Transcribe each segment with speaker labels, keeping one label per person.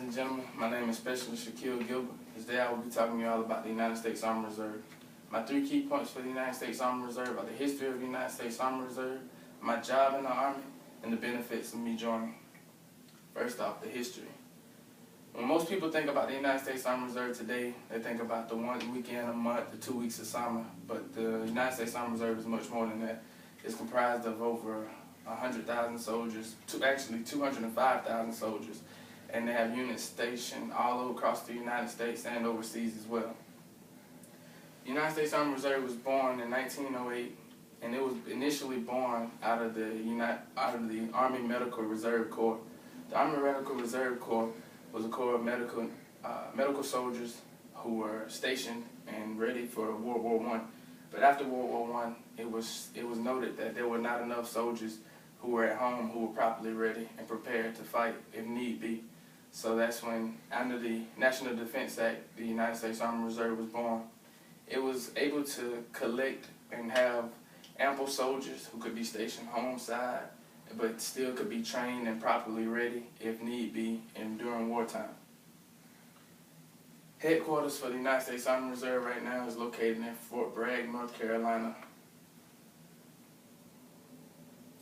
Speaker 1: and gentlemen, my name is Specialist Shaquille Gilbert. Today I will be talking to you all about the United States Army Reserve. My 3 key points for the United States Army Reserve are the history of the United States Army Reserve, my job in the Army, and the benefits of me joining. First off, the history. When most people think about the United States Army Reserve today, they think about the 1 weekend a month, the 2 weeks of summer, but the United States Army Reserve is much more than that. It's comprised of over 100,000 soldiers, actually 205,000 soldiers, and they have units stationed all over across the United States and overseas as well. The United States Army Reserve was born in 1908, and it was initially born out of the Army Medical Reserve Corps. The Army Medical Reserve Corps was a corps of medical soldiers who were stationed and ready for World War I. But after World War I, it was noted that there were not enough soldiers who were at home who were properly ready and prepared to fight if need be. So that's when, under the National Defense Act, the United States Army Reserve was born. It was able to collect and have ample soldiers who could be stationed home side, but still could be trained and properly ready if need be and during wartime. Headquarters for the United States Army Reserve right now is located in Fort Bragg, North Carolina.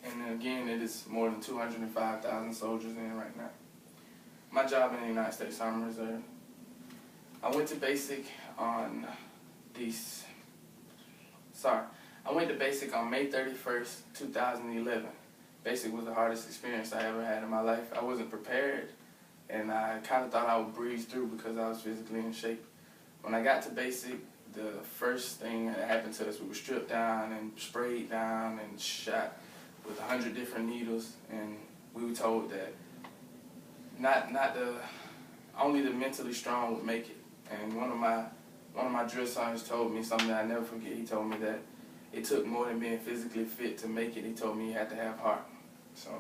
Speaker 1: And again, it is more than 205,000 soldiers in right now. My job in the United States Army Reserve. I went to basic on May 31st, 2011. Basic was the hardest experience I ever had in my life. I wasn't prepared, and I kind of thought I would breeze through because I was physically in shape. When I got to basic, the first thing that happened to us, we were stripped down and sprayed down and shot with 100 different needles, and we were told that only the mentally strong would make it. And one of my drill sergeants told me something that I never forget. He told me that it took more than being physically fit to make it. He told me you had to have heart. So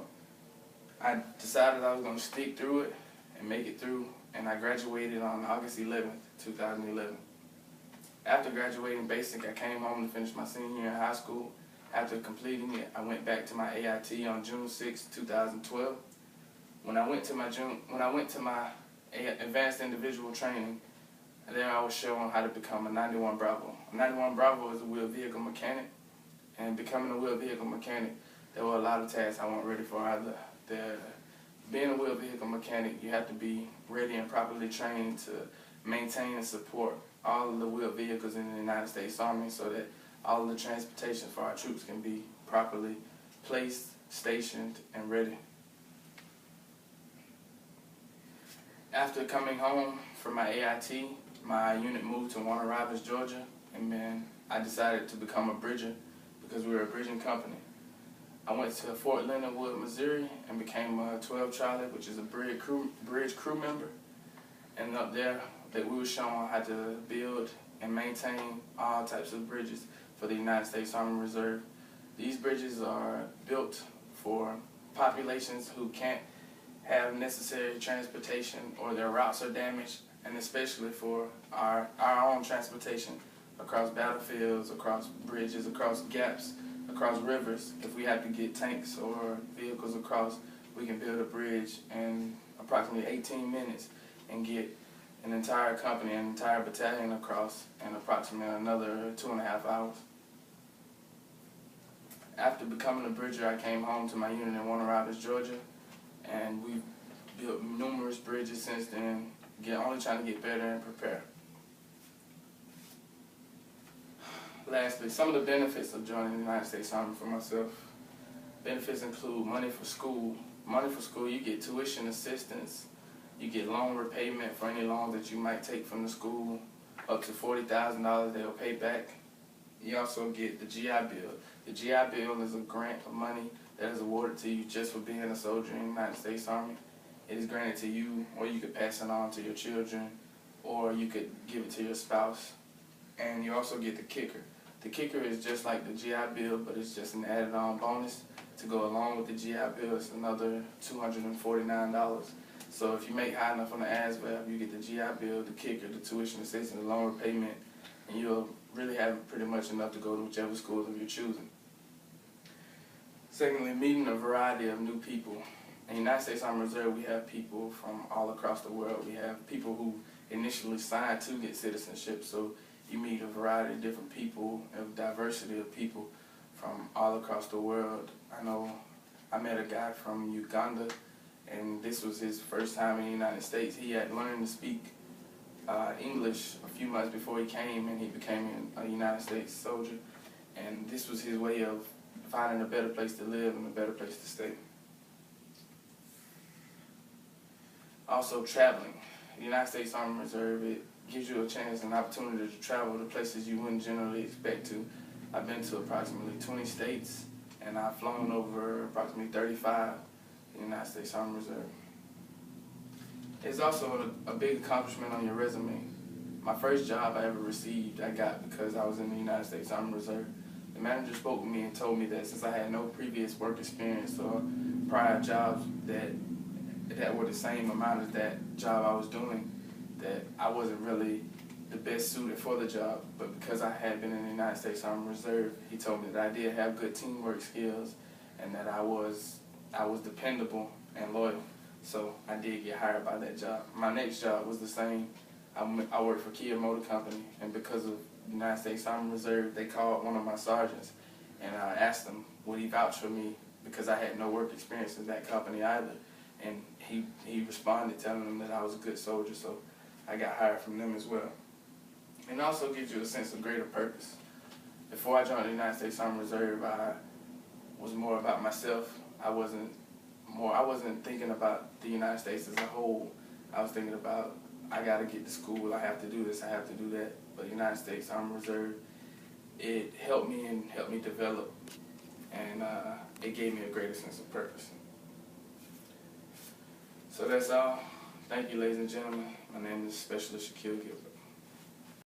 Speaker 1: I decided I was going to stick through it and make it through, and I graduated on August 11th, 2011. After graduating basic, I came home to finish my senior year in high school. After completing it, I went back to my AIT on June 6, 2012. When I went to my advanced individual training, there I was shown how to become a 91 Bravo. A 91 Bravo is a wheeled vehicle mechanic, and becoming a wheeled vehicle mechanic, there were a lot of tasks I wasn't ready for either. Being a wheeled vehicle mechanic, you have to be ready and properly trained to maintain and support all of the wheeled vehicles in the United States Army so that all of the transportation for our troops can be properly placed, stationed, and ready. After coming home from my AIT, my unit moved to Warner Robins, Georgia, and then I decided to become a bridger because we were a bridging company. I went to Fort Leonard Wood, Missouri, and became a 12 Charlie, which is a bridge crew member. And up there, that we were shown how to build and maintain all types of bridges for the United States Army Reserve. These bridges are built for populations who can't have necessary transportation or their routes are damaged, and especially for our own transportation across battlefields, across bridges, across gaps, across rivers. If we have to get tanks or vehicles across, we can build a bridge in approximately 18 minutes and get an entire company, an entire battalion across in approximately another 2.5 hours. After becoming a bridger, I came home to my unit in Warner Robins, Georgia, and we've built numerous bridges since then, only trying to get better and prepare. Lastly, some of the benefits of joining the United States Army for myself. Benefits include money for school. Money for school, you get tuition assistance, you get loan repayment for any loans that you might take from the school, up to $40,000 they'll pay back. You also get the GI Bill. The GI Bill is a grant of money that is awarded to you just for being a soldier in the United States Army. It is granted to you, or you could pass it on to your children, or you could give it to your spouse. And you also get the kicker. The kicker is just like the GI Bill, but it's just an added-on bonus to go along with the GI Bill. It's another $249. So if you make high enough on the ASVAB, you get the GI Bill, the kicker, the tuition assistance, the loan repayment, and you'll really have pretty much enough to go to whichever school of your choosing. Secondly, meeting a variety of new people. In the United States Army Reserve, we have people from all across the world. We have people who initially signed to get citizenship, so you meet a variety of different people, a diversity of people from all across the world. I know I met a guy from Uganda, and this was his first time in the United States. He had learned to speak English a few months before he came, and he became a United States soldier. And this was his way of finding a better place to live and a better place to stay. Also, traveling. The United States Army Reserve, it gives you a chance and opportunity to travel to places you wouldn't generally expect to. I've been to approximately 20 states, and I've flown over approximately 35 in the United States Army Reserve. It's also a big accomplishment on your resume. My first job I ever received, I got because I was in the United States Army Reserve. The manager spoke with me and told me that since I had no previous work experience or prior jobs that were the same amount as that job I was doing, that I wasn't really the best suited for the job. But because I had been in the United States Army Reserve, he told me that I did have good teamwork skills and that I was dependable and loyal. So I did get hired by that job. My next job was the same. I worked for Kia Motor Company, and because of the United States Army Reserve, they called one of my sergeants, and I asked him, would he vouch for me, because I had no work experience in that company either. And he responded telling them that I was a good soldier, so I got hired from them as well. And it also gives you a sense of greater purpose. Before I joined the United States Army Reserve, I was more about myself. I wasn't thinking about the United States as a whole. I was thinking about, I gotta get to school, I have to do this, I have to do that. But the United States Army Reserve, it helped me and helped me develop, and it gave me a greater sense of purpose. So that's all. Thank you, ladies and gentlemen. My name is Specialist Shaquille Gilbert.